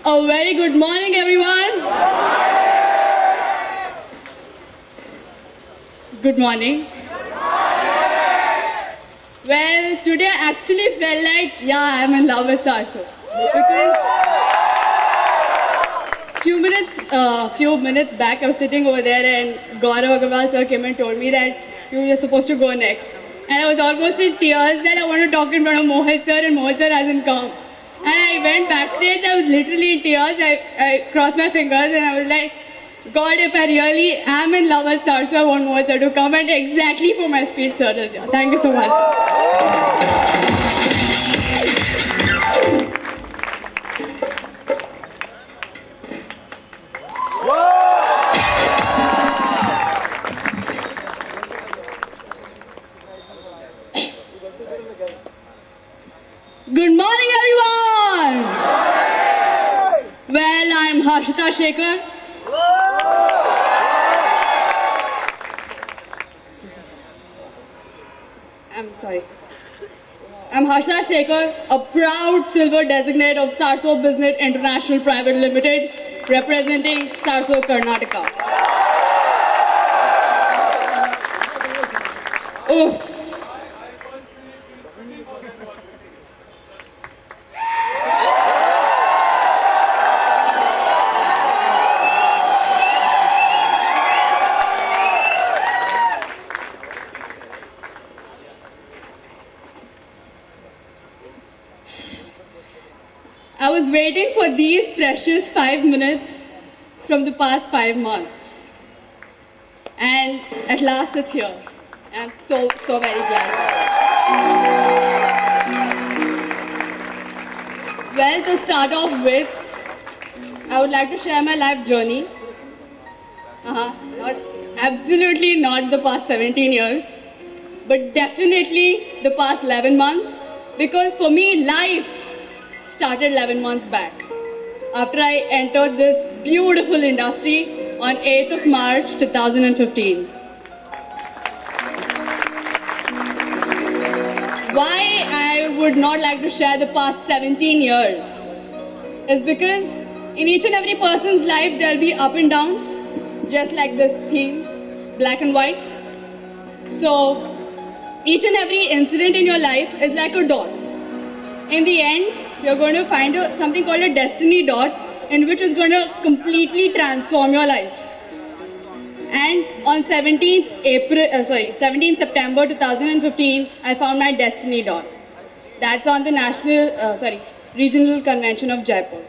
A very good morning, everyone. Good morning. Well, today I actually felt like, yeah, I'm in love with Sarso. Because few minutes back, I was sitting over there and Gaurav Agarwal sir came and told me that you were supposed to go next. And I was almost in tears that I want to talk in front of Mohit sir and Mohit sir hasn't come. And I went backstage, I was literally in tears. I crossed my fingers and I was like, God, if I really am in love with Sarso, I want Mohit sir to come and exactly for my speech, sir is here. Thank you so much. Good morning, everyone. Well, I'm Harshita Shekhar. I'm Harshita Shekhar, a proud silver designate of Sarso Business International Private Limited, representing Sarso, Karnataka. Oof. I was waiting for these precious 5 minutes from the past 5 months. And at last it's here. I'm so very glad. Well, to start off with, I would like to share my life journey. Absolutely not the past 17 years, but definitely the past 11 months. Because for me, life started 11 months back, after I entered this beautiful industry on 8th of March 2015. Why I would not like to share the past 17 years is because in each and every person's life there'll be up and down, just like this theme, black and white. So each and every incident in your life is like a dot. In the end, you're going to find something called a destiny dot, in which is going to completely transform your life. And on 17th September 2015, I found my destiny dot. That's on the Regional Convention of Jaipur.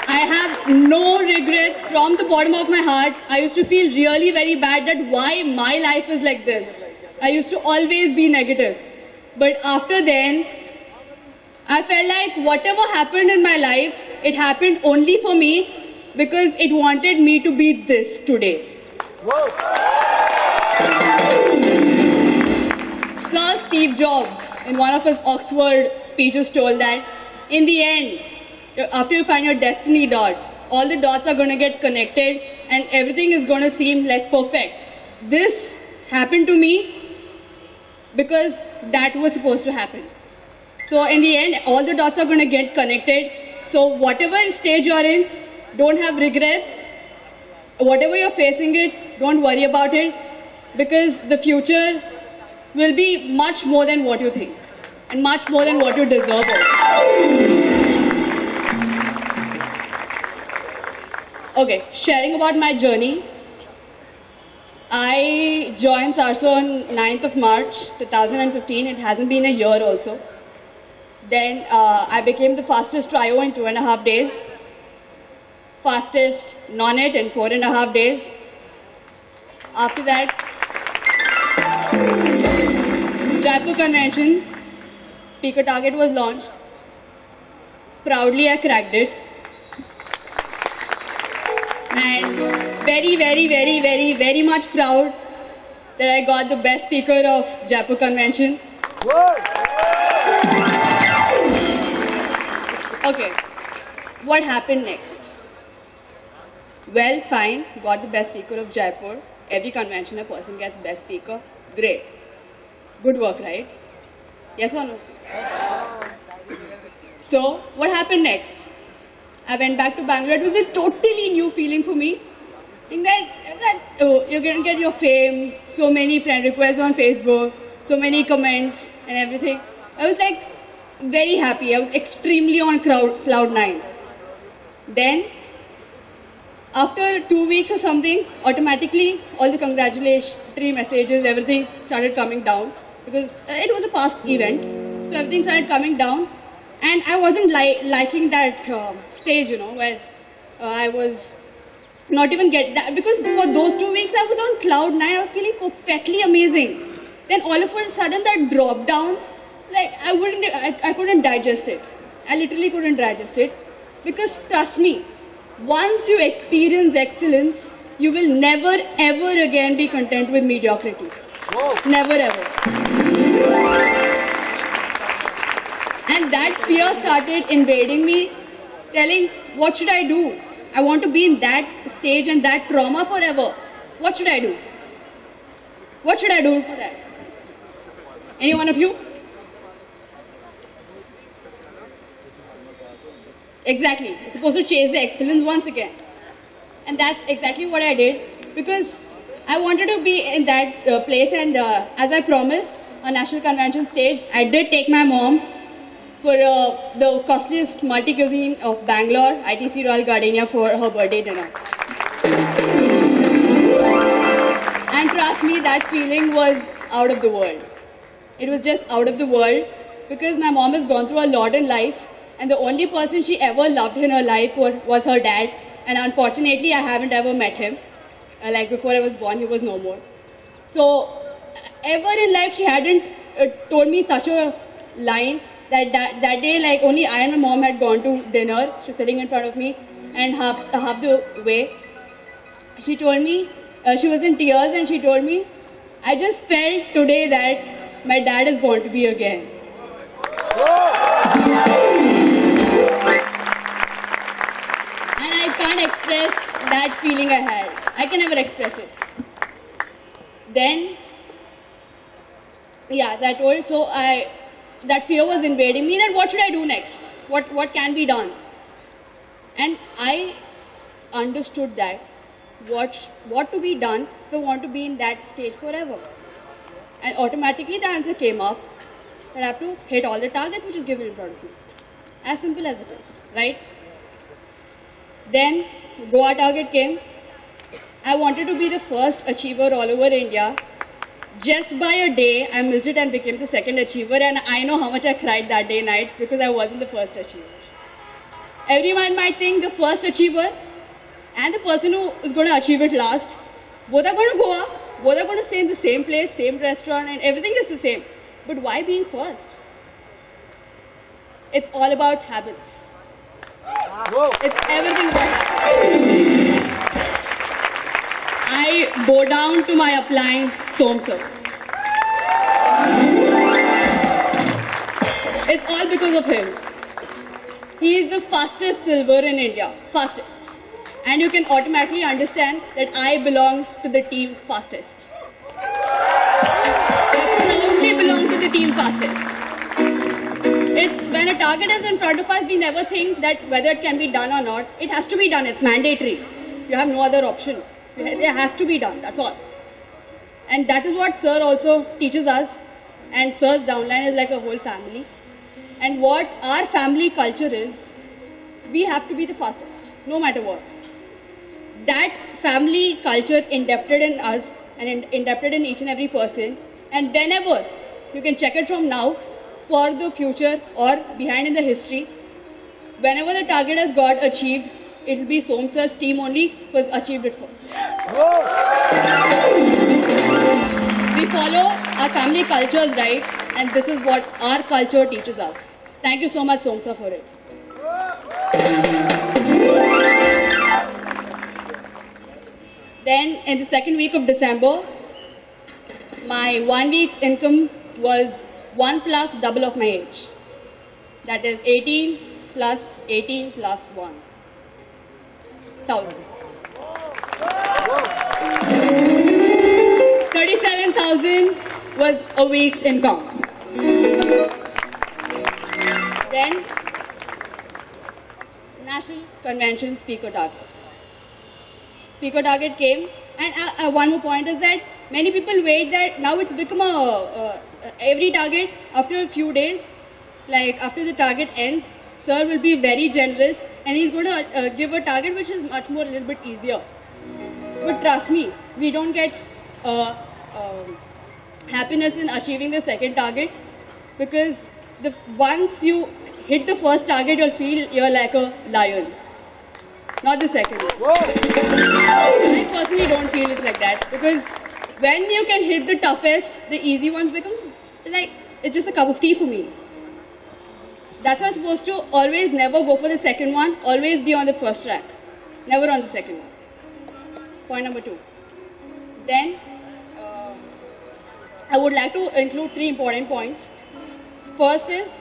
I have no regrets from the bottom of my heart. I used to feel really very bad that why my life is like this. I used to always be negative. But after then, I felt like whatever happened in my life, it happened only for me because it wanted me to be this today. Whoa. Sir Steve Jobs, in one of his Oxford speeches, told that in the end, after you find your destiny dot, all the dots are going to get connected and everything is going to seem like perfect. This happened to me because that was supposed to happen. So in the end, all the dots are going to get connected. So whatever stage you're in, don't have regrets. Whatever you're facing it, don't worry about it, because the future will be much more than what you think and much more than what you deserve. Okay, sharing about my journey. I joined SARSO on 9th of March 2015. It hasn't been a year also. Then I became the fastest trio in 2.5 days. Fastest non-it in 4.5 days. After that, Jaipur Convention, speaker target was launched. Proudly I cracked it. And very much proud that I got the best speaker of Jaipur Convention. Okay, what happened next? Well, fine, got the best speaker of Jaipur. Every convention a person gets best speaker. Great. Good work, right? Yes or no? So, what happened next? I went back to Bangalore. It was a totally new feeling for me. In that oh, you're going to get your fame, so many friend requests on Facebook, so many comments and everything. I was like very happy. I was extremely on cloud 9. Then, after 2 weeks or something, automatically all the congratulatory messages, everything started coming down, because it was a past event. So everything started coming down. And I wasn't liking that stage, you know, where I was not even get that, because for those 2 weeks I was on cloud 9. I was feeling perfectly amazing. Then all of a sudden that dropped down, like I couldn't digest it. I literally couldn't digest it, because trust me, once you experience excellence, you will never ever again be content with mediocrity. Whoa. Never ever. And that fear started invading me, telling, what should I do? I want to be in that stage and that trauma forever. What should I do? What should I do for that? Any one of you? Exactly. You're supposed to chase the excellence once again. And that's exactly what I did, because I wanted to be in that place, and as I promised, on National Convention stage, I did take my mom for the costliest multi-cuisine of Bangalore, ITC Royal Gardenia, for her birthday dinner. And trust me, that feeling was out of the world. It was just out of the world, because my mom has gone through a lot in life, and the only person she ever loved in her life was her dad. And unfortunately, I haven't ever met him. Like before I was born, he was no more. So, ever in life, she hadn't told me such a line. That day, like, only I and my mom had gone to dinner. She was sitting in front of me, and half the way, she told me, she was in tears, and she told me, I just felt today that my dad is born to be again. And I can't express that feeling I had. I can never express it. Then, yeah, as I told, so that fear was invading me, that what should I do next? What can be done? And I understood that what to be done if I want to be in that stage forever. And automatically the answer came up that I have to hit all the targets which is given in front of me. As simple as it is, right? Then Goa target came. I wanted to be the first achiever all over India. Just by a day, I missed it and became the second achiever, and I know how much I cried that day night, because I wasn't the first achiever. Everyone might think the first achiever and the person who is going to achieve it last, both are going to go up, both are going to stay in the same place, same restaurant, and everything is the same. But why being first? It's all about habits. It's everything about habits. I bow down to my upline, Som sir. It's all because of him. He is the fastest silver in India, fastest. And you can automatically understand that I belong to the team fastest. I proudly belong team fastest. It's when a target is in front of us, we never think that whether it can be done or not. It has to be done. It's mandatory. You have no other option. It has to be done. That's all. And that is what Sir also teaches us. And Sir's downline is like a whole family. And what our family culture is, we have to be the fastest, no matter what. That family culture indebted in us and indebted in each and every person. And whenever, you can check it from now, for the future or behind in the history, whenever the target has got achieved, it will be Som Sir's team only was achieved it first. We follow our family cultures, right? And this is what our culture teaches us. Thank you so much, Som Sir, for it. Then, in the second week of December, my 1 week's income was 1 plus double of my age. That is 18 plus 18 plus 1. 1,000. 37,000 was a week's income. Then, National Convention Speaker Target. Speaker Target came, and one more point is that many people wait that now it's become every target after a few days, like after the target ends, Sir will be very generous and he's going to give a target which is much more a little bit easier. But trust me, we don't get happiness in achieving the second target, because once you hit the first target, you'll feel you're like a lion. Not the second one. I personally don't feel it's like that, because when you can hit the toughest, the easy ones become like, it's just a cup of tea for me. That's why I'm supposed to always never go for the second one, always be on the first track, never on the second one. Point number 2. Then, I would like to include 3 important points. First is,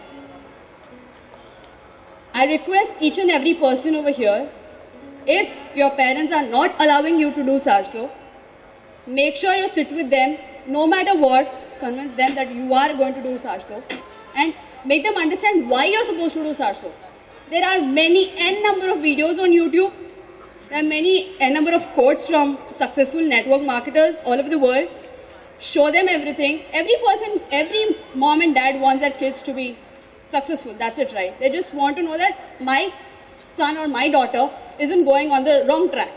I request each and every person over here, if your parents are not allowing you to do sarso, make sure you sit with them, no matter what, convince them that you are going to do sarso, and make them understand why you're supposed to do sarso. There are many n number of videos on YouTube. There are many n number of quotes from successful network marketers all over the world. Show them everything. Every person, every mom and dad wants their kids to be successful. That's it, right? They just want to know that my son or my daughter isn't going on the wrong track.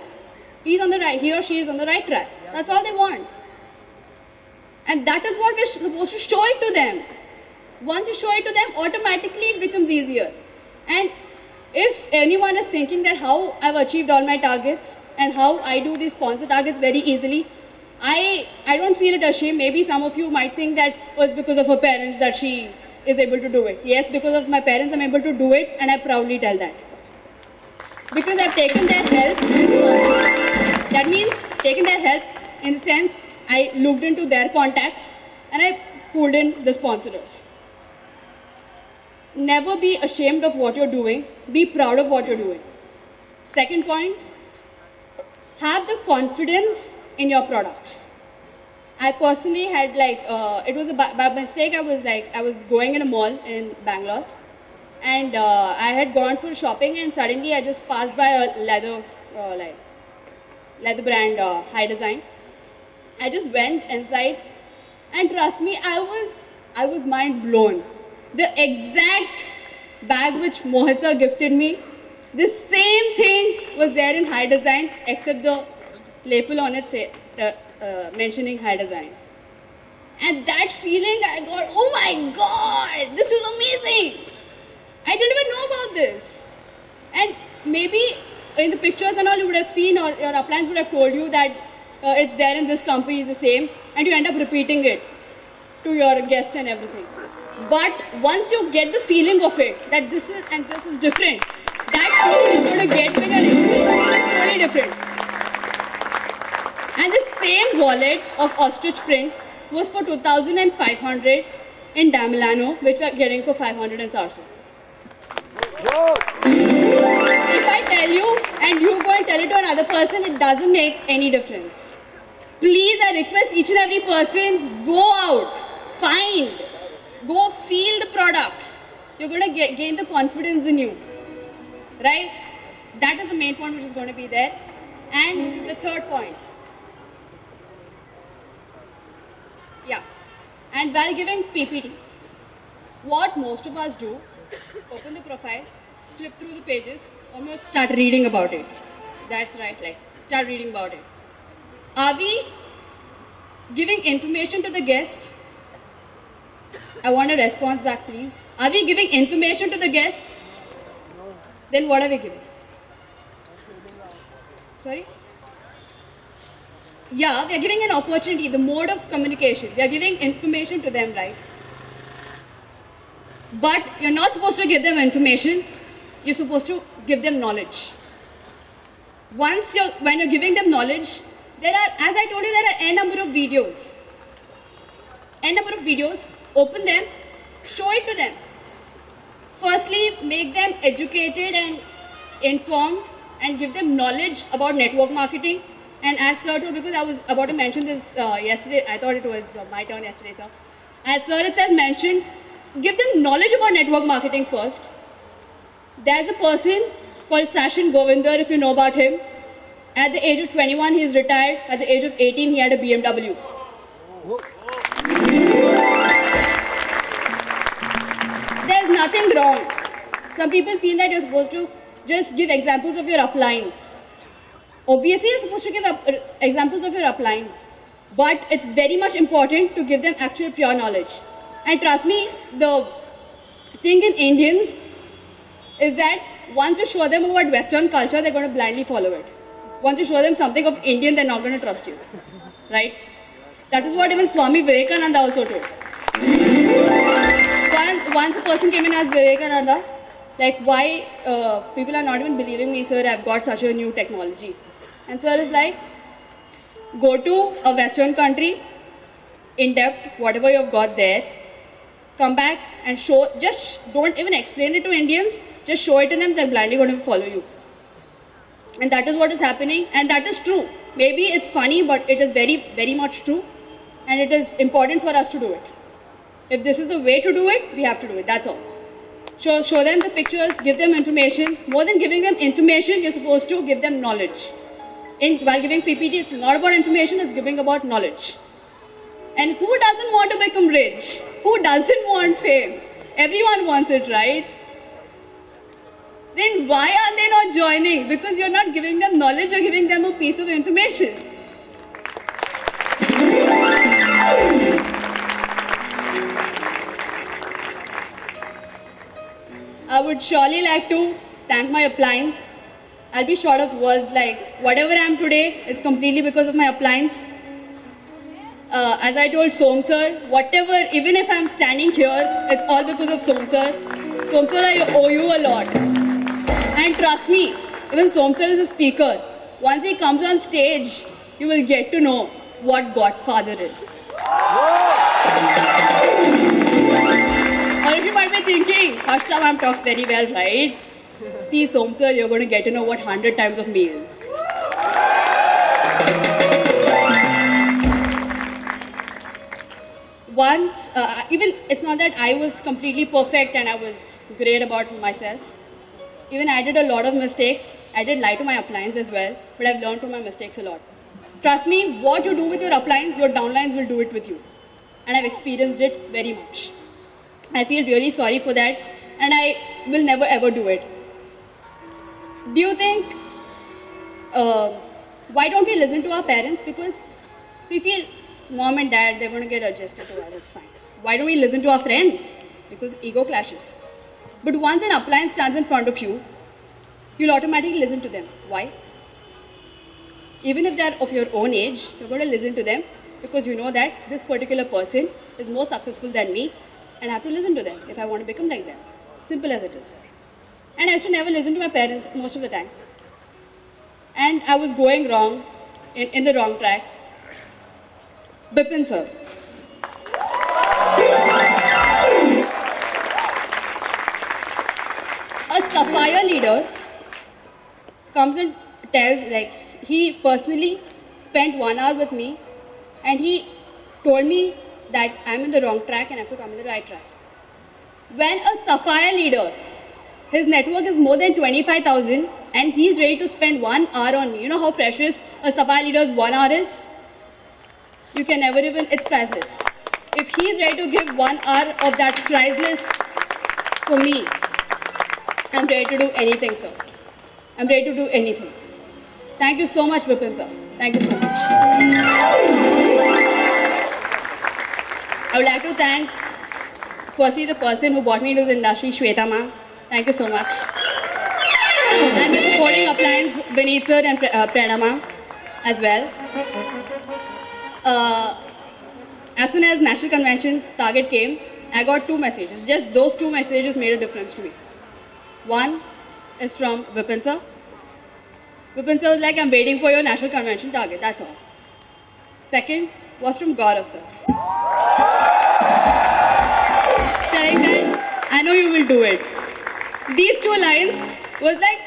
He's on the right, he or she is on the right track. That's all they want. And that is what we're supposed to show it to them. Once you show it to them, automatically it becomes easier. And if anyone is thinking that how I've achieved all my targets and how I do these sponsor targets very easily, I don't feel it ashamed. Maybe some of you might think that it's because of her parents that she is able to do it. Yes, because of my parents I'm able to do it, and I proudly tell that. Because I've taken their help. That means taken their help in the sense I looked into their contacts and I pulled in the sponsors. Never be ashamed of what you're doing. Be proud of what you're doing. Second point, have the confidence in your products. I personally had it was by mistake. I was going in a mall in Bangalore, and I had gone for shopping, and suddenly I just passed by a leather brand, High Design. I just went inside, and trust me, I was mind blown. The exact bag which Mohit sir gifted me, the same thing was there in High Design, except the label on it mentioning High Design. And that feeling I got, oh my God, this is amazing. I didn't even know about this. And maybe in the pictures and all you would have seen, or your uplines would have told you that it's there in this company, is the same, and you end up repeating it to your guests and everything. But once you get the feeling of it, that this is different, that feeling you're going to get when you're in this is totally different. And the same wallet of ostrich print was for 2,500 in Damilano, which we are getting for 500 in Sarso. If I tell you and you go and tell it to another person, it doesn't make any difference. Please, I request each and every person, go out, find go feel the products. You're going to gain the confidence in you, right? That is the main point which is going to be there. And the third point, yeah. And while giving PPT, what most of us do, open the profile, flip through the pages, almost start reading about it. That's right, like start reading about it. Are we giving information to the guest? I want a response back, please. Are we giving information to the guest? Then what are we giving? Sorry? Yeah, we are giving an opportunity, the mode of communication. We are giving information to them, right? But you're not supposed to give them information. You're supposed to give them knowledge. When you're giving them knowledge, there are, as I told you, there are n number of videos. N number of videos. Open them, show it to them. Firstly, make them educated and informed and give them knowledge about network marketing. And as Sir told, because I was about to mention this yesterday, I thought it was my turn yesterday, Sir. As Sir itself mentioned, give them knowledge about network marketing first. There's a person called Sachin Govinder, if you know about him. At the age of 21, he is retired. At the age of 18, he had a BMW. There's nothing wrong. Some people feel that you're supposed to just give examples of your uplines. Obviously, you're supposed to give examples of your uplines. But it's very much important to give them actual pure knowledge. And trust me, the thing in Indians is that once you show them about Western culture, they're going to blindly follow it. Once you show them something of Indian, they're not going to trust you. Right? That is what even Swami Vivekananda also told. Once a person came and asked Vivekananda, like, why people are not even believing me, sir, I've got such a new technology. And sir is like, go to a Western country, in depth, whatever you've got there, come back and show, just don't even explain it to Indians, just show it to them, they're blindly going to follow you. And that is what is happening, and that is true. Maybe it's funny, but it is very, very much true, and it is important for us to do it. If this is the way to do it, we have to do it, that's all. Show them the pictures, give them information. More than giving them information, you're supposed to give them knowledge. While giving PPT, it's not about information, it's giving about knowledge. And who doesn't want to become rich? Who doesn't want fame? Everyone wants it, right? Then why are they not joining? Because you're not giving them knowledge, you're giving them a piece of information. I would surely like to thank my uplines. I'll be short of words, like whatever I am today, it's completely because of my uplines. As I told Som sir, whatever, even if I'm standing here, it's all because of Som sir. Som sir, I owe you a lot. And trust me, even Som sir is a speaker. Once he comes on stage, you will get to know what Godfather is. Or if you might be thinking, Harshita ma'am talks very well, right? See, Som sir, you're going to get to know what 100 times of me is. Once, even it's not that I was completely perfect and I was great about myself. Even I did a lot of mistakes. I did lie to my uplines as well, but I've learned from my mistakes a lot. Trust me, what you do with your uplines, your downlines will do it with you. And I've experienced it very much. I feel really sorry for that, and I will never ever do it. Do you think, why don't we listen to our parents? Because we feel mom and dad, they're going to get adjusted to that, it's fine. Why don't we listen to our friends? Because ego clashes. But once an upline stands in front of you, you'll automatically listen to them. Why? Even if they're of your own age, you're going to listen to them because you know that this particular person is more successful than me, and I have to listen to them if I want to become like them. Simple as it is. And I used to never listen to my parents most of the time. And I was going wrong, in the wrong track. Bipin sir. A Sapphire leader comes and tells, like, he personally spent 1 hour with me and he told me that I'm in the wrong track and I have to come in the right track. when a Sapphire leader, his network is more than 25,000 and he's ready to spend 1 hour on me. You know how precious a Sapphire leader's 1 hour is? You can never even, it's priceless. If he's ready to give 1 hour of that priceless for me, I'm ready to do anything, sir. I'm ready to do anything. Thank you so much, Vipin, sir. Thank you so much. I would like to thank, firstly, the person who brought me into the industry, Shweta ma'am. Thank you so much. And my supporting uplines, Vineet sir and Prerna ma'am as well. As soon as National Convention target came, I got 2 messages. Just those 2 messages made a difference to me. One is from Vipin sir. Vipin sir was like, I'm waiting for your National Convention target, that's all. Second was from Gaurav sir. Telling that, I know you will do it. These 2 lines was like,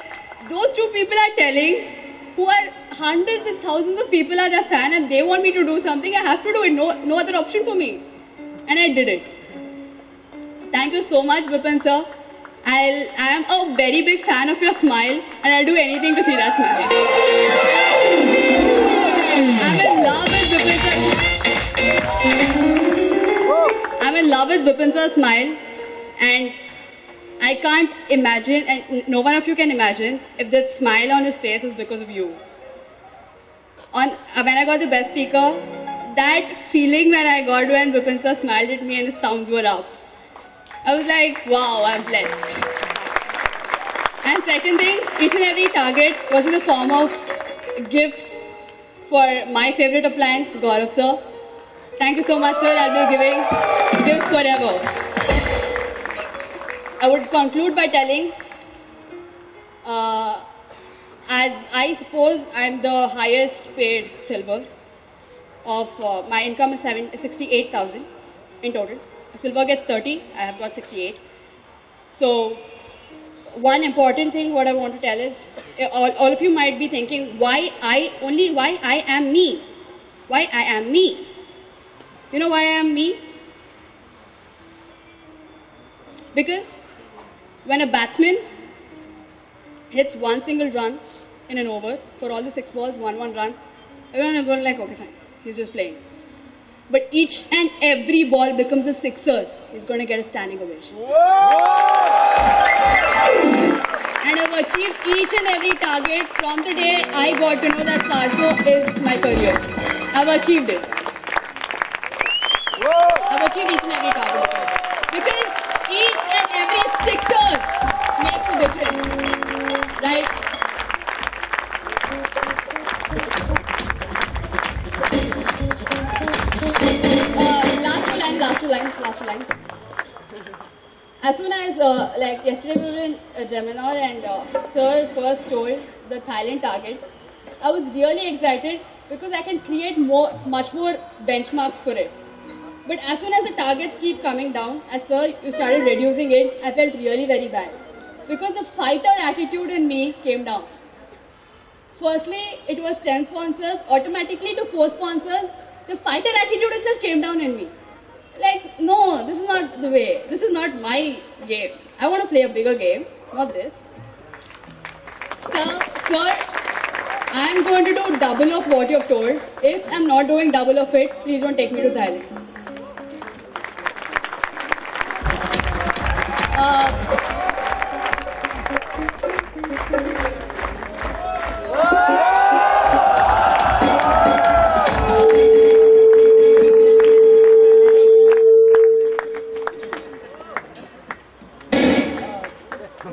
those 2 people are telling, who are hundreds and thousands of people are their fan and they want me to do something, I have to do it, no other option for me. And I did it. Thank you so much, Vipin sir. I am a very big fan of your smile and I'll do anything to see that smile. I'm in love with Vipin sir. I'm in love with Vipin sir's smile and I can't imagine, and no one of you can imagine, if that smile on his face is because of you. When I got the best speaker, that feeling when I got when Vipin sir smiled at me and his thumbs were up, I was like, wow, I'm blessed. And second thing, each and every target was in the form of gifts for my favorite appliance, Gaurav sir. Thank you so much, sir. I'll be giving gifts forever. I would conclude by telling, as I suppose I'm the highest paid silver of my income is 68,000 in total. Silver gets 30, I have got 68. So one important thing what I want to tell is, all of you might be thinking, why I am me? Why I am me? You know why I am me? Because when a batsman hits 1 single run in an over, for all the 6 balls, 1 run, everyone is going like, okay fine, he's just playing. But each and every ball becomes a sixer, he's going to get a standing ovation. And I've achieved each and every target from the day I got to know that Sarso is my career. I've achieved it. I've achieved each and every target. Because each and every sixer makes a difference. Right? Last two lines. As soon as, like yesterday we were in Geminor and Sir first told the Thailand target, I was really excited because I can create much more benchmarks for it. But as soon as the targets keep coming down, as Sir you started reducing it, I felt really very bad. Because the fighter attitude in me came down. Firstly, it was 10 sponsors, automatically to 4 sponsors, the fighter attitude itself came down in me. Like, no, this is not the way. This is not my game. I want to play a bigger game, not this. Sir, I'm going to do double of what you've told. If I'm not doing double of it, please don't take me to Thailand.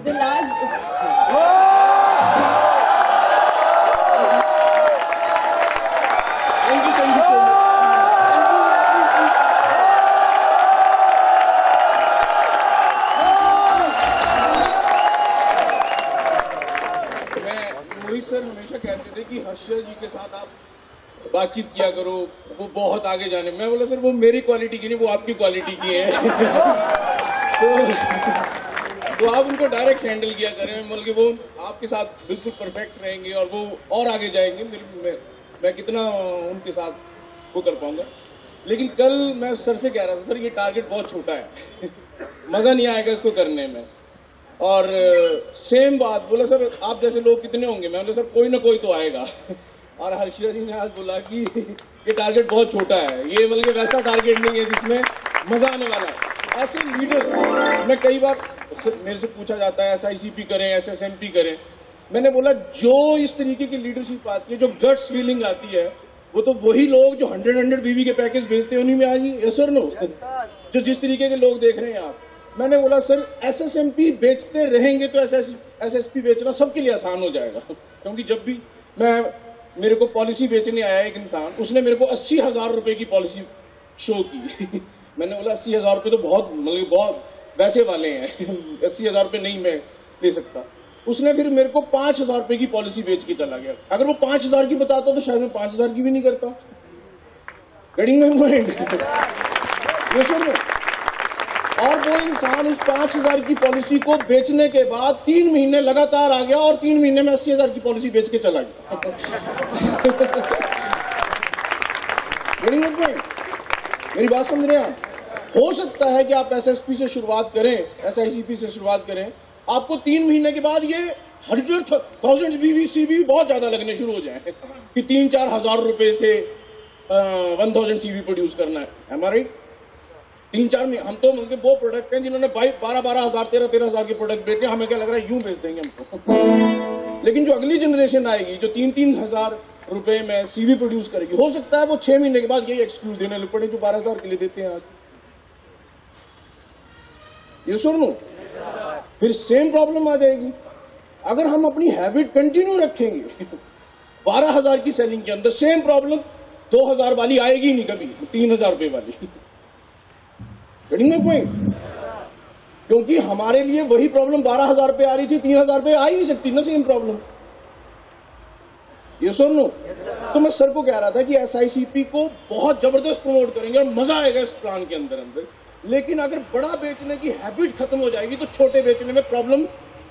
The last... Thank you so much. Mohit sir हमेशा कहते थे कि हर्षद जी के साथ आप बातचीत किया करो, वो बहुत आगे जाने। मैं बोला सर वो मेरी क्वालिटी की नहीं, वो आपकी क्वालिटी की है। तो आप उनको डायरेक्ट हैंडल किया करें, बोल के वो आपके साथ बिल्कुल परफेक्ट रहेंगे और वो और आगे जाएंगे। मैं कितना उनके साथ वो कर पाऊंगा। लेकिन कल मैं सर से कह रहा था, सर ये टारगेट बहुत छोटा है। मजा नहीं आएगा इसको करने में। और सेम बात बोला सर आप जैसे लोग कितने होंगे, मैं बोला सर कोई ना कोई तो आएगा। और हर्षिता जी ने आज बोला कि ये टारगेट बहुत छोटा है, ये बल्कि वैसा टारगेट नहीं है जिसमें मजा आने वाला है। ऐसे लीडर, मैं कई बार मेरे से पूछा जाता है SICP करें SSMP करें, मैंने बोला जो इस तरीके की लीडरशिप आती है, जो गट्स फीलिंग आती है, वो तो वही लोग जो 100 बीवी के पैकेज बेचते हैं उन्हीं में आ गई। यस सर नो, जो जिस तरीके के लोग देख रहे हैं आप। मैंने बोला सर SSMP बेचते रहेंगे तो SSP बेचना सबके लिए आसान हो जाएगा, क्योंकि जब भी मेरे को पॉलिसी बेचने आया एक इंसान, उसने मेरे को 80,000 रुपए की पॉलिसी शो की। मैंने बोला 80,000 रुपए तो बहुत मतलब बहुत वैसे वाले हैं, 80,000 रुपए नहीं मैं ले सकता। उसने फिर मेरे को 5,000 रुपए की पॉलिसी बेच के चला गया। अगर वो 5,000 की बताता तो शायद मैं 5,000 की भी नहीं करता। Getting my point? ये सर, और वो इंसान उस 5,000 की पॉलिसी को बेचने के बाद 3 महीने लगातार आ गया और 3 महीने में 80,000 की पॉलिसी बेच के चला गया। Getting my point? मेरी बात समझ रहे हैं आप? हो सकता है कि आप SSP से शुरुआत करें, SICP से शुरुआत करें, आपको 3 महीने के बाद ये 100,000 BVCB बहुत ज्यादा लगने शुरू हो जाए कि 3-4 हजार रुपए से 1000 CV प्रोड्यूस करना है। एम आई राइट? 3-4 में हम तो मतलब वो प्रोडक्ट हैं जिन्होंने 12-12 हजार 13-13 हजार के प्रोडक्ट बेचे, हमें क्या लग रहा है यूं बेच देंगे हमको। लेकिन जो अगली जनरेशन आएगी जो 3-3 हजार रुपए में CV प्रोड्यूस करेगी, हो सकता है वो 6 महीने के बाद यही एक्सक्यूज देने लग पड़े जो 12,000 के लिए देते हैं आज। ये सुन लो, फिर सेम प्रॉब्लम आ जाएगी। अगर हम अपनी हैबिट कंटिन्यू रखेंगे 12,000 की सेलिंग के अंदर, सेम प्रॉब्लम 2,000 वाली आएगी नहीं कभी, 3,000 रुपए वाली। Getting my point? क्योंकि हमारे लिए वही प्रॉब्लम 12,000 रुपए आ रही थी, 3,000 रुपए आ ही नहीं सकती ना सेम प्रॉब्लम। ये सुन लो, तो मैं सर को कह रहा था कि SICP को बहुत जबरदस्त प्रमोट करेंगे और मजा आएगा इस प्लान के अंदर। लेकिन अगर बड़ा बेचने की हैबिट खत्म हो जाएगी तो छोटे बेचने में प्रॉब्लम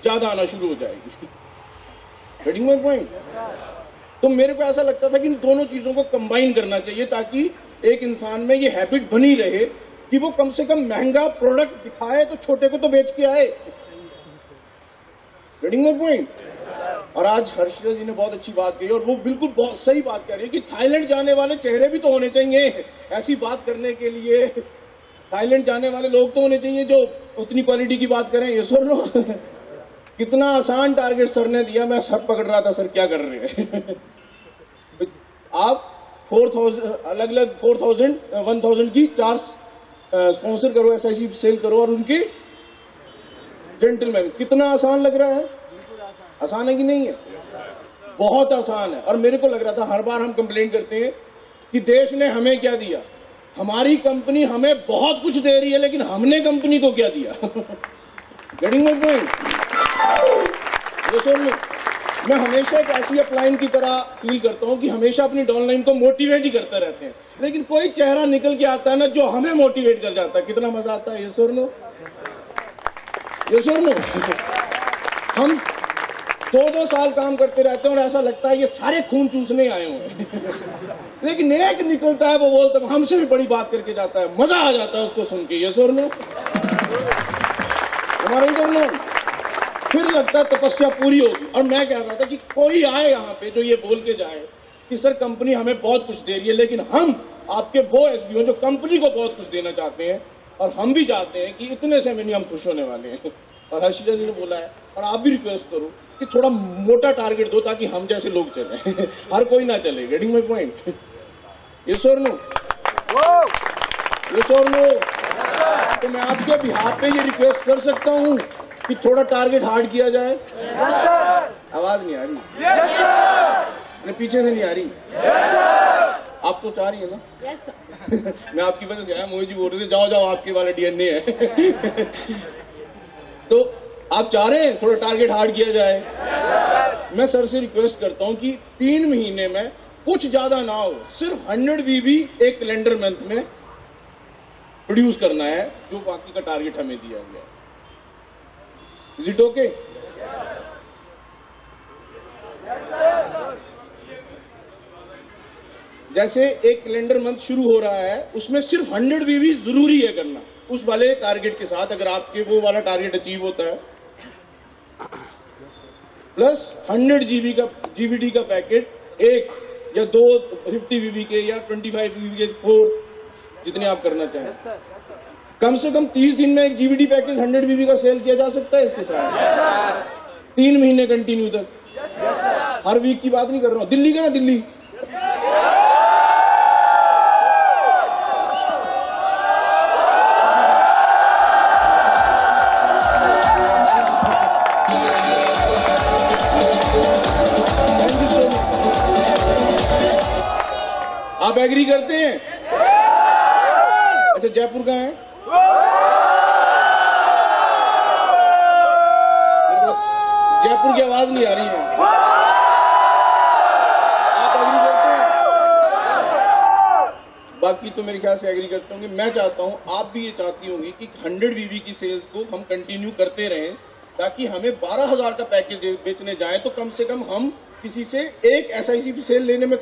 ज्यादा आना शुरू हो जाएगी। Getting my point? तो मेरे को ऐसा लगता था कि इन दोनों चीजों को कंबाइन करना चाहिए ताकि एक इंसान में ये हैबिट बनी रहे कि वो कम से कम महंगा प्रोडक्ट दिखाए तो छोटे को तो बेच के आए। Getting my point? और आज हर्षिता जी ने बहुत अच्छी बात कही और वो बिल्कुल बहुत सही बात कह रही है कि थाईलैंड जाने वाले चेहरे भी तो होने चाहिए ऐसी बात करने के लिए। थाईलैंड जाने वाले लोग तो होने चाहिए जो उतनी क्वालिटी की बात करें। ये सर लो, कितना आसान टारगेट सर ने दिया, मैं सर पकड़ रहा था सर क्या कर रहे हैं। आप 4,000 अलग अलग 4,000 1,000 की 4 स्पॉन्सर करो, SIC सेल करो और उनकी जेंटलमैन। कितना आसान लग रहा है? आसान है कि नहीं है? बहुत आसान है। और मेरे को लग रहा था हर बार हम कंप्लेन करते हैं कि देश ने हमें क्या दिया, हमारी कंपनी हमें बहुत कुछ दे रही है लेकिन हमने कंपनी को क्या दिया। Getting my point? ये सुन, मैं हमेशा एक ऐसी अपलाइन की तरह फील करता हूं कि हमेशा अपनी डाउनलाइन को मोटिवेट ही करते रहते हैं, लेकिन कोई चेहरा निकल के आता है ना जो हमें मोटिवेट कर जाता है। कितना मजा आता है। ये सुन, ये सुन, हम 2-2 साल काम करते रहते हैं और ऐसा लगता है ये सारे खून चूसने आए हुए हैं। लेकिन एक निकलता है वो बोलता है हमसे भी बड़ी बात करके जाता है, मजा आ जाता है उसको सुन के। ये सुन लो, हमारे इधर फिर लगता है तपस्या पूरी होगी। और मैं कह रहा था कि कोई आए यहाँ पे जो ये बोल के जाए कि सर कंपनी हमें बहुत कुछ दे रही है, लेकिन हम आपके वो SB हो जो कंपनी को बहुत कुछ देना चाहते हैं और हम भी चाहते हैं कि इतने से में नहीं हम खुश होने वाले हैं। और हर्षिता जी ने बोला है और आप भी रिक्वेस्ट करो कि थोड़ा मोटा टारगेट दो ताकि हम जैसे लोग चले। हर कोई ना चले। Getting my point? ये सर नो, ये सर नो। तो मैं आपके बिहाफ पे ये रिक्वेस्ट कर सकता हूँ कि थोड़ा टारगेट हार्ड किया जाए। आवाज नहीं आ रही? मैं पीछे से नहीं आ रही? आप तो चाह रही है ना? Yes, sir. मैं आपकी वजह से आया, मोहित जी बोल रहे थे जाओ जाओ आपके वाला DNA है। तो आप चाह रहे हैं थोड़ा टारगेट हार्ड किया जाए। मैं सर से रिक्वेस्ट करता हूं कि 3 महीने में कुछ ज्यादा ना हो, सिर्फ 100 BV एक कैलेंडर मंथ में प्रोड्यूस करना है जो बाकी का टारगेट हमें दिया गया है। Is it okay? जैसे एक कैलेंडर मंथ शुरू हो रहा है, उसमें सिर्फ 100 बीवी जरूरी है करना, उस वाले टारगेट के साथ। अगर आपके वो वाला टारगेट अचीव होता है, प्लस 100 जीबीडी का पैकेट, एक या दो 50 बीबी के या 25 बीबी के, 4 जितने आप करना चाहें। कम से कम 30 दिन में एक जीबीडी पैकेज 100 बीबी का सेल किया जा सकता है इसके साथ। 3 महीने कंटिन्यू तक, हर वीक की बात नहीं कर रहा हूं। दिल्ली का ना, दिल्ली आप एग्री करते हैं? अच्छा, जयपुर का है? जयपुर की आवाज नहीं आ रही है। आप एग्री करते हैं? बाकी तो मेरे ख्याल से एग्री करते होंगे। मैं चाहता हूं, आप भी ये चाहती होंगी कि 100 बीबी की सेल्स को हम कंटिन्यू करते रहें, ताकि हमें 12,000 का पैकेज बेचने जाए तो कम से कम हम किसी से एक SIP सेल लेने में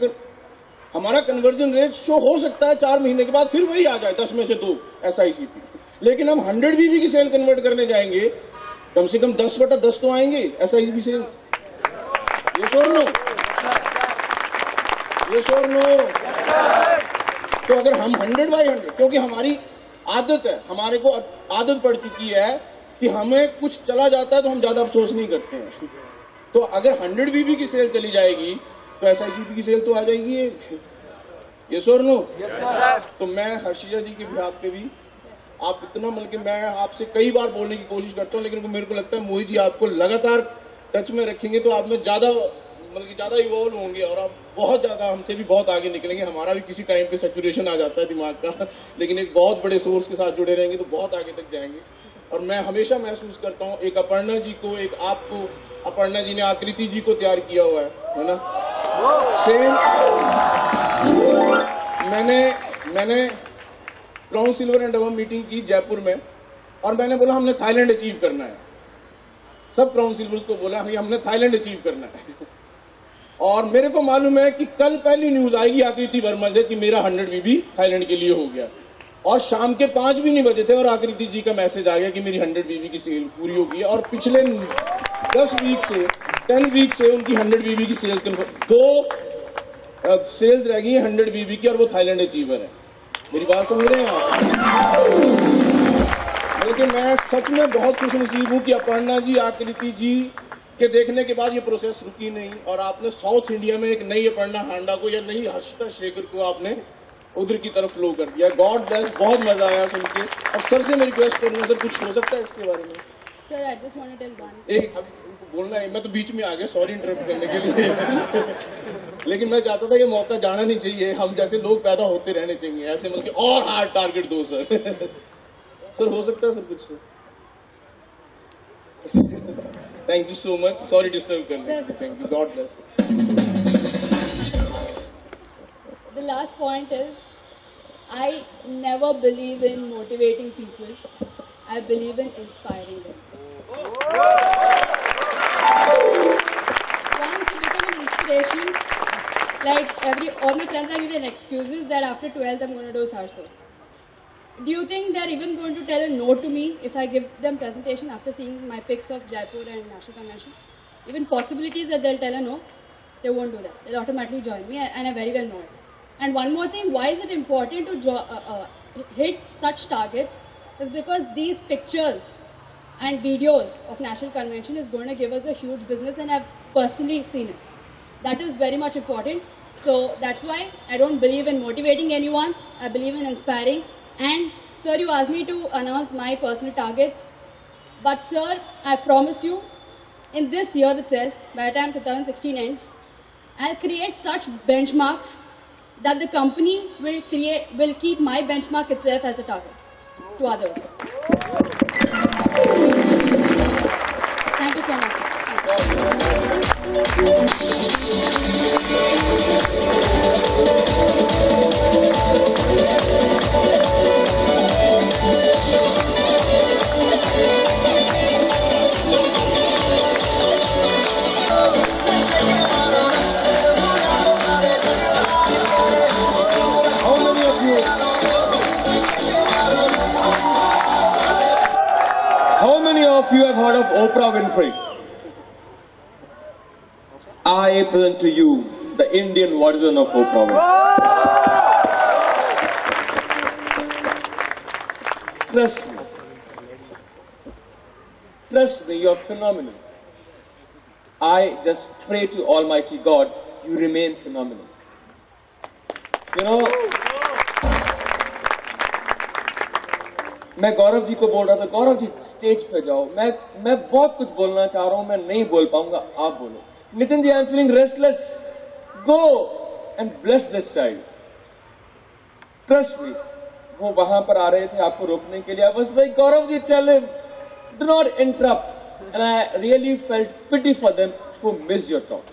हमारा कन्वर्जन रेट शो हो सकता है 4 महीने के बाद फिर वही आ जाए 10 में से 2 SIP। लेकिन हम 100 बीबी की सेल कन्वर्ट करने जाएंगे, कम से कम 10/10 तो आएंगे SIP सेल्स। यस और नो? यस और नो? तो अगर हम 100/100, क्योंकि हमारी आदत है, हमारे को आदत पड़ चुकी है कि हमें कुछ चला जाता है तो हम ज्यादा अफसोस नहीं करते हैं। तो अगर 100 बीबी की सेल चली जाएगी तो SIP की सेल तो आ जाएगी। यस और नो? तो मैं हर्षिता जी के बिहाफ पे भी, आप इतना मतलब मैं आपसे कई बार बोलने की कोशिश करता हूँ, लेकिन मेरे को लगता है मोहित जी आपको लगातार टच में रखेंगे तो आप में ज्यादा ज्यादा इवॉल्व होंगे और आप बहुत ज्यादा हमसे भी बहुत आगे निकलेंगे। हमारा भी किसी टाइम पे सैचुरेशन आ जाता है दिमाग का, लेकिन एक बहुत बड़े सोर्स के साथ जुड़े रहेंगे तो बहुत आगे तक जाएंगे। और मैं हमेशा महसूस करता हूँ, एक अपर्णा जी को, एक आपको, अपर्णा जी ने आकृति जी को तैयार किया हुआ है ना? सेम मैंने brown silver and above meeting की जयपुर में, और मैंने बोला हमने थाईलैंड अचीव करना है। सब ब्राउन सिल्वर्स को बोला हमने थाईलैंड अचीव करना है। और मेरे को मालूम है कि कल पहली न्यूज आएगी आकृति वर्मा से कि मेरा 100 बीबी थाईलैंड के लिए हो गया, और शाम के 5 भी नहीं बजे थे और आकृति जी का मैसेज आ गया कि मेरी 100 बीबी की सेल पूरी हो गई। और पिछले 10 वीक से उनकी 100 बीबी की सेल्स 2 सेल्स रह गई है 100 बीबी की, और वो थाईलैंड अचीवर है। मेरी बात समझ रहे हैं आप? लेकिन मैं सच में बहुत खुशनसीब हूँ कि अपर्णा जी, आकृति जी के देखने के बाद ये प्रोसेस रुकी नहीं, और आपने साउथ इंडिया में एक नई अपर्णा हांडा को या नई हर्षिता शेखर को आपने उधर की तरफ फ्लो कर दिया। गॉड ब्लेस, बहुत मजा आया सुन के। और सर से मैं रिक्वेस्ट करूंगा, सर कुछ हो सकता है इसके बारे में? Sir, I just want to tell one. एक बोलना है, मैं तो बीच में आ गया, सॉरी इंटरप्ट करने के लिए। लेकिन मैं चाहता था ये मौका जाना नहीं चाहिए, हम जैसे लोग पैदा होते रहने चाहिए ऐसे, मतलब और हार्ड टारगेट दो सर। सर हो सकता है सर कुछ? Thank you so much, sorry disturb करने। Thank you, God bless. The last point is, I never believe in motivating people. I believe in inspiring them. Once you become an inspiration, like all my friends are giving excuses that after 12th I'm going to do sarso. Do you think they're even going to tell a no to me if I give them presentation after seeing my pics of Jaipur and National Convention? Even possibilities that they'll tell a no, they won't do that. They'll automatically join me, and I very well know it. And one more thing, why is it important to hit such targets? Is because these pictures and videos of National Convention is going to give us a huge business, and I've personally seen it. That is very much important. So that's why I don't believe in motivating anyone. I believe in inspiring. And sir, you asked me to announce my personal targets. But sir, I promise you, in this year itself, by the time 2016 ends, I'll create such benchmarks that the company will keep my benchmark itself as a target to others. Thank you so much. many of you have heard of Oprah Winfrey? I present to you the Indian version of Oprah Winfrey. Trust me. Trust me, you're phenomenal. I just pray to Almighty God, you remain phenomenal. You know, मैं गौरव जी को बोल रहा था, Gaurav ji stage पे जाओ, मैं बहुत कुछ बोलना चाह रहा हूं, मैं नहीं बोल पाऊंगा, आप बोलो. Nitin ji, I am feeling restless. Go and bless this child. Trust me. वो वहां पर आ रहे थे आपको रोकने के लिए. I was like, Gaurav ji, tell him, do not interrupt. And I really felt pity for them who missed your talk.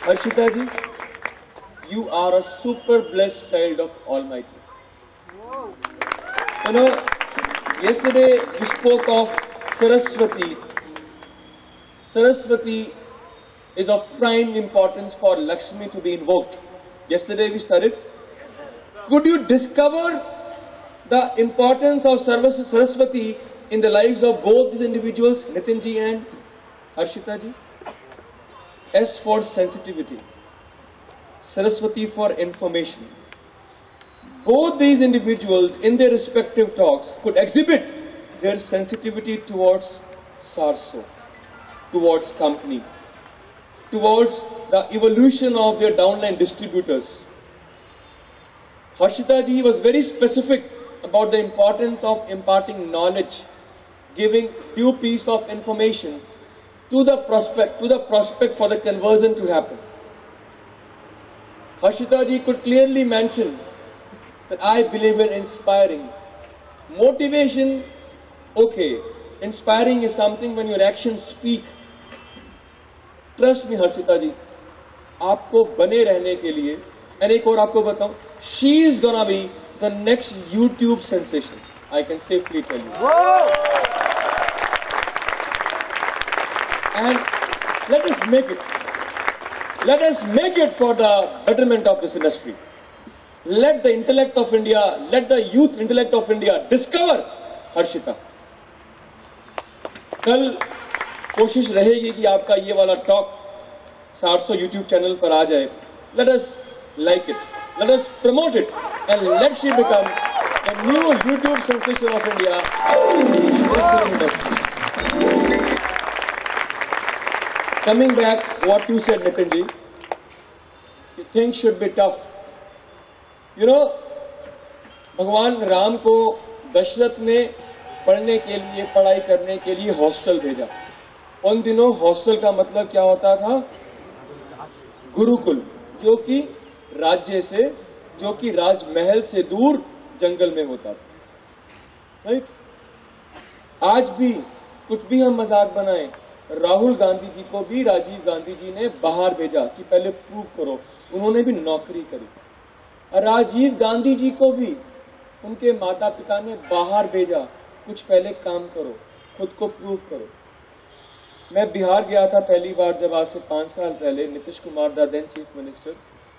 Harshita ji, you are a super blessed child of Almighty. You know, yesterday we spoke of Saraswati. Saraswati is of prime importance for Lakshmi to be invoked. Yesterday we studied. Could you discover the importance of Saraswati in the lives of both these individuals, Nitin ji and Harshita ji? S for sensitivity, Saraswati for information. Both these individuals in their respective talks could exhibit their sensitivity towards Sarso, towards company, towards the evolution of their downline distributors. Harshita ji was very specific about the importance of imparting knowledge, giving new piece of information to the prospect for the conversion to happen. Harshita ji could clearly mention that I believe in inspiring. Motivation, okay. Inspiring is something when your actions speak. Trust me, Harshita ji, आपको बने रहने के लिए, and एक और आपको बताऊं, she is gonna be the next YouTube sensation. I can safely tell you. Whoa! And let us make it. Let us make it for the betterment of this industry. Let the intellect of India, let the youth intellect of India discover Harshita. कल कोशिश रहेगी कि आपका ये वाला talk 700 YouTube channel पर आ जाए. Let us like it. Let us promote it and let she become a new YouTube sensation of India. Coming back, what you said, Nitin ji, things should be tough. You know, भगवान राम को दशरथ ने पढ़ने के लिए, पढ़ाई करने के लिए हॉस्टल भेजा. उन दिनों हॉस्टल का मतलब क्या होता था? गुरुकुल, जो कि राज्य से, जो कि राजमहल से दूर जंगल में होता था. राइट? आज भी कुछ भी हम मजाक बनाएं, राहुल गांधी जी को भी राजीव गांधी जी ने बाहर भेजा कि पहले प्रूव करो. उन्होंने भी नौकरी करी. राजीव गांधी जी को भी उनके माता पिता ने बाहर भेजा, कुछ पहले काम करो, खुद को प्रूव करो. मैं बिहार गया था पहली बार जब आज से 5 साल पहले. नीतीश कुमार दा देन चीफ मिनिस्टर.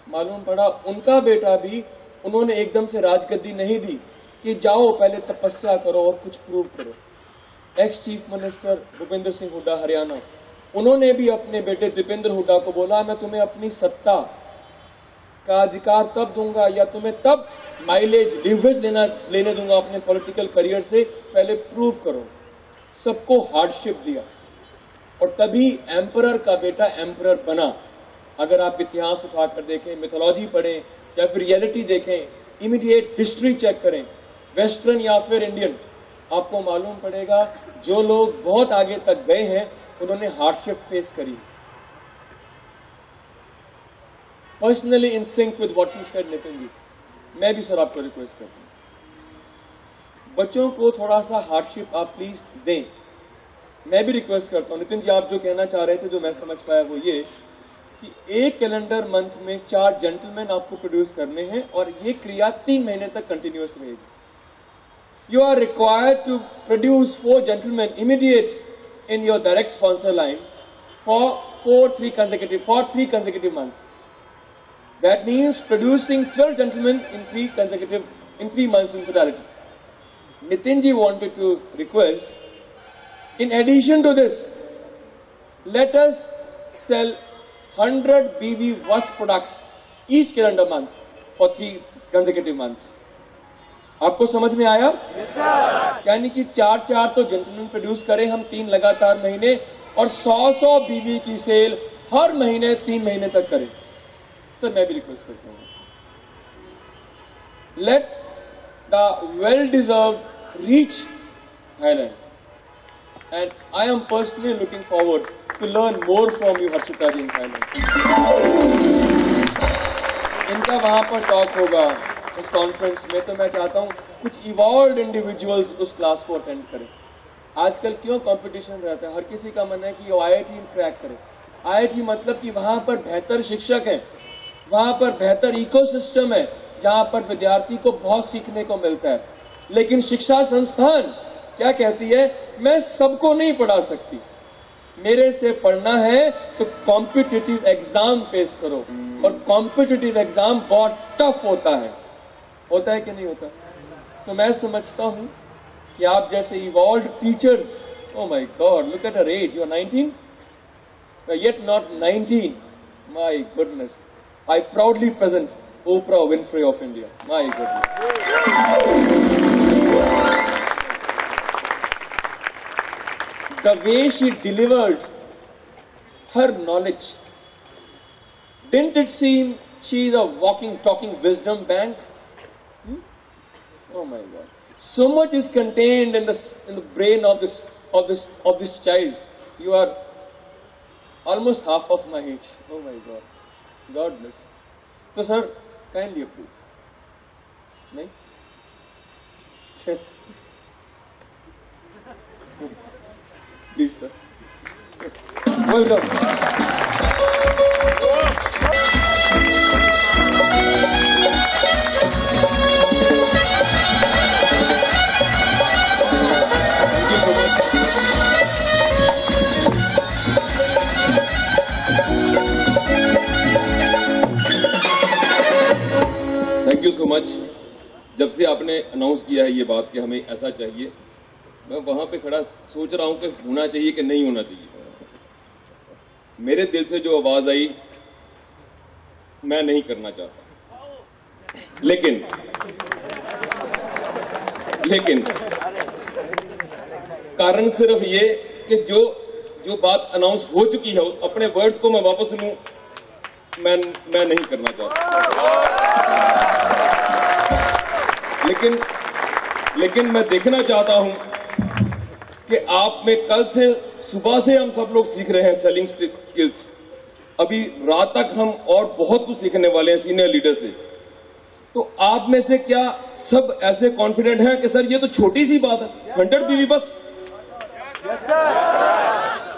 मालूम पड़ा उनका बेटा भी, उन्होंने एकदम से राजगद्दी नहीं दी कि जाओ पहले तपस्या करो और कुछ प्रूव करो. Ex chief minister Bhupendra Singh Hooda Haryana, उन्होंने भी अपने बेटे दीपेंद्र हुड्डा को बोला, मैं तुम्हें अपनी सत्ता का अधिकार तब दूंगा या तुम्हें तब माइलेज लिवरेज लेने दूंगा अपने पॉलिटिकल करियर से, पहले प्रूव करो. सबको हार्डशिप दिया और तभी एम्परर का बेटा एम्परर बना. अगर आप इतिहास उठाकर देखें, मिथोलॉजी पढ़ें या फिर रियलिटी देखें, इमीडिएट हिस्ट्री चेक करें, वेस्टर्न या फिर इंडियन, आपको मालूम पड़ेगा जो लोग बहुत आगे तक गए हैं उन्होंने हार्डशिप फेस करी. Personally in sync with what you said Nitin ji, मैं भी सर आपको रिक्वेस्ट करता हूं, बच्चों को थोड़ा सा हार्डशिप आप प्लीज दें. मैं भी रिक्वेस्ट करता हूं. नितिन जी, आप जो कहना चाह रहे थे, जो मैं समझ पाया वो ये कि एक कैलेंडर मंथ में 4 जेंटलमैन आपको प्रोड्यूस करने हैं और ये क्रिया 3 महीने तक कंटिन्यूअस रहेगी. You are required to produce 4 gentlemen immediate in your direct sponsor line for 3 consecutive months. That means producing 12 gentlemen in 3 months in totality. Nitin ji wanted to request, in addition to this, let us sell 100 BV worth products each calendar month for 3 consecutive months. आपको समझ में आया? यानी कि 4 तो gentleman produce करें हम 3 लगातार महीने, और 100 बीवी की सेल हर महीने 3 महीने तक करें. सर मैं भी रिक्वेस्ट करता हूं, let the well deserved reach Thailand, and I am personally looking forward to learn more from you Harshita ji in Thailand. इनका वहां पर टॉक होगा इस कॉन्फ्रेंस में, तो मैं चाहता हूं कुछ इवॉल्व्ड इंडिविजुअल्स उस क्लास को अटेंड करें. आजकल क्यों कंपटीशन रहता है, हर किसी का मन है कि वो IIT क्रैक करे. IIT मतलब कि वहां पर बेहतर शिक्षक हैं, वहां पर बेहतर इकोसिस्टम है, जहां पर विद्यार्थी को बहुत सीखने को मिलता है. लेकिन शिक्षा संस्थान क्या कहती है, मैं सबको नहीं पढ़ा सकती, मेरे से पढ़ना है तो कॉम्पिटिटिव एग्जाम फेस करो. और कॉम्पिटिटिव एग्जाम बहुत टफ होता है कि नहीं होता? तो मैं समझता हूं कि आप जैसे evolved teachers, oh my god, look at her age, you are 19, yet not 19, my goodness. I proudly present Oprah Winfrey of India, my goodness. The way she delivered her knowledge, didn't it seem she is a walking, talking wisdom bank? Oh my God! So much is contained in the brain of this child. You are almost half of my age. Oh my God! God bless. So sir, kindly approve. Nahi? Please sir. Well done. Thank you so much. जब से आपने announce किया है ये बात कि हमें ऐसा चाहिए, मैं वहां पे खड़ा सोच रहा हूं कि होना चाहिए कि नहीं होना चाहिए. मेरे दिल से जो आवाज आई, मैं नहीं करना चाहता, लेकिन कारण सिर्फ ये कि जो बात अनाउंस हो चुकी है, अपने वर्ड्स को मैं वापस लूं, मैं नहीं करना चाहता. लेकिन मैं देखना चाहता हूं कि आप में कल से सुबह से हम सब लोग सीख रहे हैं सेलिंग स्किल्स. अभी रात तक हम और बहुत कुछ सीखने वाले हैं सीनियर लीडर से. तो आप में से क्या सब ऐसे कॉन्फिडेंट हैं कि सर ये तो छोटी सी बात है, 100 बीवी बस? yes, sir.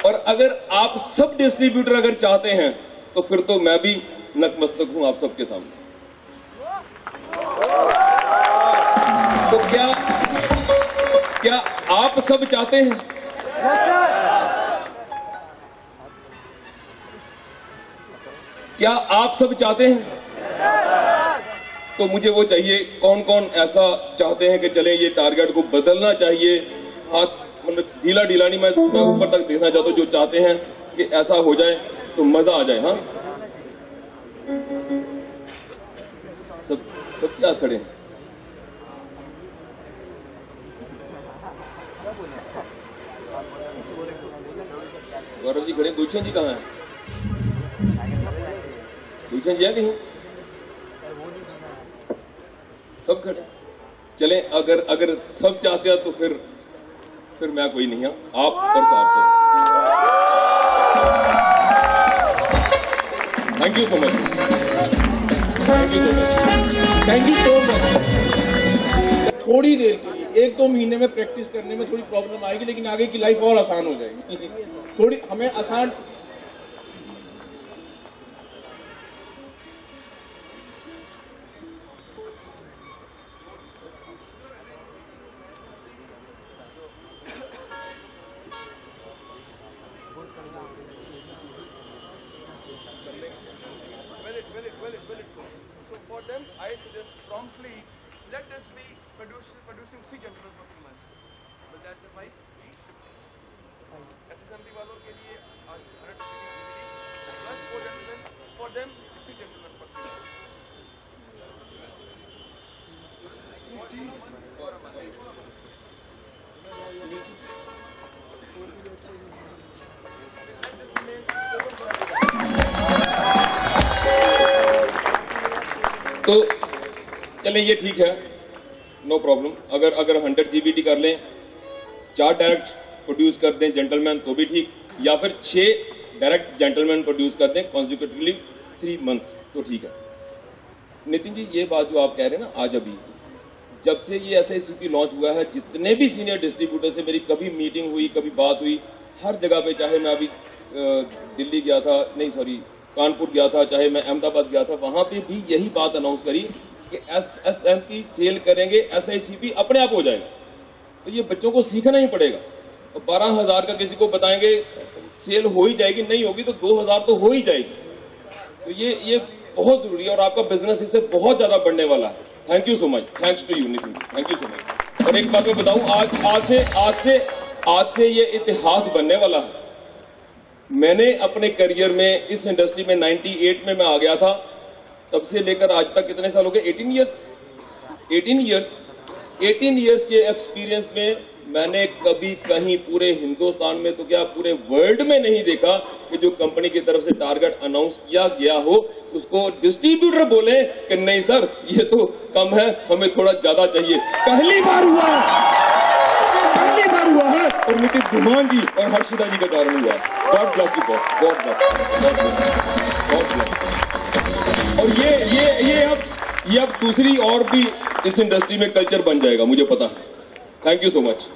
और अगर आप सब डिस्ट्रीब्यूटर अगर चाहते हैं तो फिर तो मैं भी नतमस्तक हूं आप सबके सामने. तो क्या आप सब चाहते हैं? क्या आप सब चाहते हैं? तो मुझे वो चाहिए, कौन कौन ऐसा चाहते हैं कि चलें ये टारगेट को बदलना चाहिए. हाथ मतलब ढीला नहीं, मैं ऊपर तक देखना चाहता हूं. जो चाहते हैं कि ऐसा हो जाए तो मजा आ जाए. हाँ, सब क्या खड़े हैं? गौरव जी खड़े, गुलशन जी कहाँ हैं? गुलशन जी है कहीं? सब खड़े. चलें, अगर सब चाहते हैं तो फिर मैं कोई नहीं. आप और साहब से. Thank you so much. Thank you so much. थोड़ी देर के लिए 1-2 महीने में प्रैक्टिस करने में थोड़ी प्रॉब्लम आएगी, लेकिन आगे की लाइफ और आसान हो जाएगी. थोड़ी हमें आसान. gentlemen, I suggest promptly let this be producing 3 gentlemen for 3 months. Will that suffice? SSMT वालों के लिए 100 plus 4 gentlemen, for them 3 gentlemen for 3 months. तो चलें, ये ठीक है, नो प्रॉब्लम। अगर 100 GBT कर लें, 4 डायरेक्ट प्रोड्यूस कर दें जेंटलमैन तो भी ठीक, या फिर 6 डायरेक्ट जेंटलमैन प्रोड्यूस कर दें कॉन्सिक्यूटिवली 3 मंथ्स तो ठीक है। नितिन जी, ये बात जो आप कह रहे हैं ना, आज अभी जब से ये SICP लॉन्च हुआ है, जितने भी सीनियर डिस्ट्रीब्यूटर से मेरी कभी मीटिंग हुई, कभी बात हुई, हर जगह पे, चाहे मैं अभी दिल्ली गया था, नहीं सॉरी कानपुर गया था, चाहे मैं अहमदाबाद गया था, वहां पे भी यही बात अनाउंस करी कि SSMP सेल करेंगे, SICP अपने आप हो जाएगा। तो ये बच्चों को सीखना ही पड़ेगा। तो 12,000 का किसी को बताएंगे सेल हो ही जाएगी, नहीं होगी तो 2,000 तो हो ही जाएगी। तो ये बहुत जरूरी है और आपका बिजनेस इससे बहुत ज्यादा बढ़ने वाला है। Thank you so much, thanks to you Nitin, thank you so much. और एक बात मैं बताऊं, आज से ये इतिहास बनने वाला है। मैंने अपने करियर में इस इंडस्ट्री में 98 में मैं आ गया था, तब से लेकर आज तक कितने साल हो गए? 18 इयर्स के एक्सपीरियंस में मैंने कभी कहीं पूरे हिंदुस्तान में तो क्या पूरे वर्ल्ड में नहीं देखा कि जो कंपनी की तरफ से टारगेट अनाउंस किया गया हो उसको डिस्ट्रीब्यूटर बोले कि नहीं सर ये तो कम है, हमें थोड़ा ज्यादा चाहिए। पहली बार हुआ है और नितिन धीमान जी और हर्षिता जी के कारण हुआ। God bless you boss, God bless. और ये अब दूसरी और भी इस इंडस्ट्री में कल्चर बन जाएगा, मुझे पता है। Thank you so much.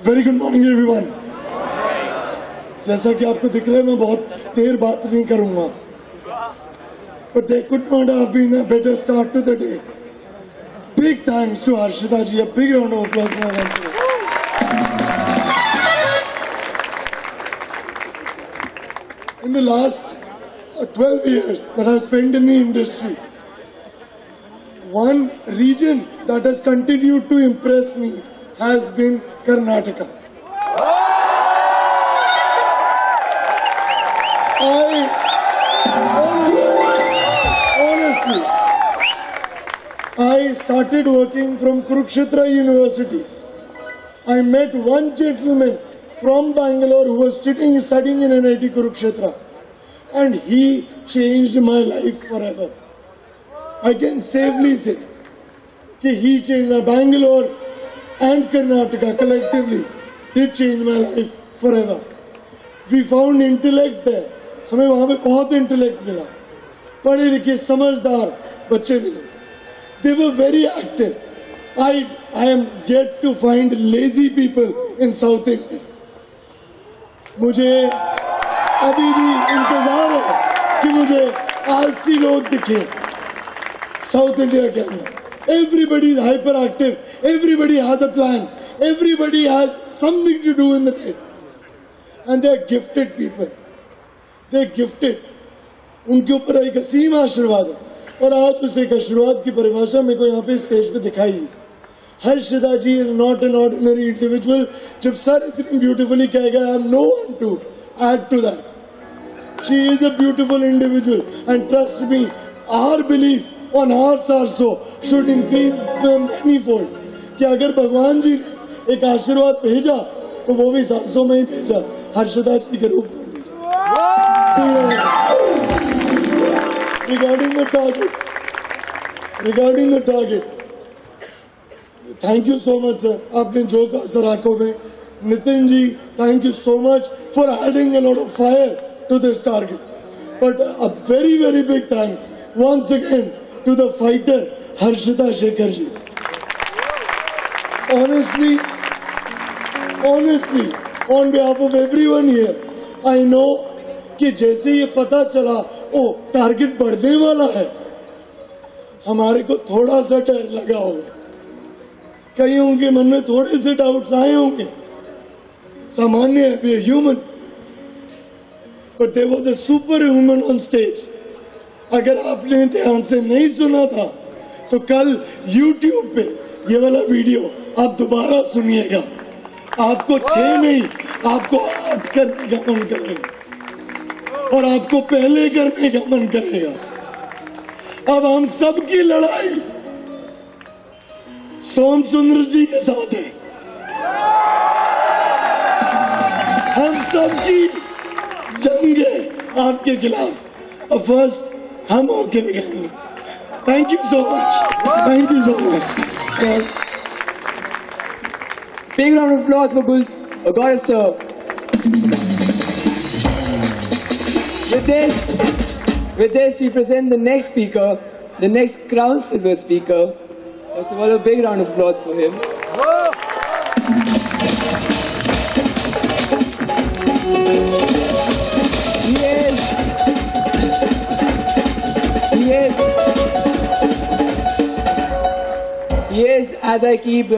Very good morning everyone. जैसा कि आपको दिख रहा है मैं बहुत देर बात नहीं करूंगा, but they could not have been a better start to the day. Big thanks to Harshita ji, a big round of applause for her. In the last 12 years that I've spent in the industry, one region that has continued to impress me has been Karnataka. Honestly, I started working from Kurukshetra University. I met one gentleman from Bangalore who was studying in NIT Kurukshetra, and he changed my life forever. I can safely say that he changed my Bangalore and Karnataka collectively did change my life forever. We found intellect there. हमें वहाँ पे बहुत intellect मिला, पढ़े लिखे समझदार बच्चे मिले. They were very active. I am yet to find lazy people in South India. मुझे अभी भी इंतजार है कि मुझे आलसी लोग दिखे साउथ इंडिया के अंदर. Everybody is hyperactive. Everybody has a plan. Everybody has something to do in the day. And they are gifted people. They are gifted. उनके ऊपर एक असीम आशीर्वाद है. और आज उस एक आशीर्वाद की परिभाषा मेरे को यहाँ पे स्टेज पे दिखाई दी. हर्षिता जी is not an ordinary individual. जब सर इतनी beautifully कहेगा, I am no one to add to that. She is a beautiful individual, and trust me, our belief on ours also should increase manifold. कि अगर भगवान जी ने एक आशीर्वाद भेजा तो वो भी 700 में ही भेजा, हर्षिता जी के रूप में भेजा. Regarding the target, thank you so much sir. आपने जो कहा सर आंखों में Nitin ji, thank you so much for adding a lot of fire to this target. But a very, very big thanks once again to the fighter Harshita Shekhar ji. Honestly, on behalf of everyone here, I know कि जैसे ये पता चला ओ target बढ़ने वाला है, हमारे को थोड़ा सा डर लगा होगा, कईयों के मन में थोड़े से डाउट्स आए होंगे, सामान्य है, we are human, but there was a superhuman on stage. अगर आपने ध्यान से नहीं सुना था तो कल YouTube पे ये वाला वीडियो आप दोबारा सुनिएगा, आपको 6 नहीं आपको 8 करने का मन करेगा और आपको पहले करने का मन करेगा. अब हम सबकी लड़ाई सोम सुंदर जी के साथ है, हम सबकी जंग है आपके खिलाफ. फर्स्ट हम होके दिखाएंगे. Thank you so much, thank you so much. Big round of applause for Goddess sir. With this, we present the next speaker, the next Crown Silver speaker. First of all, a big round of applause for him. He is, as I keep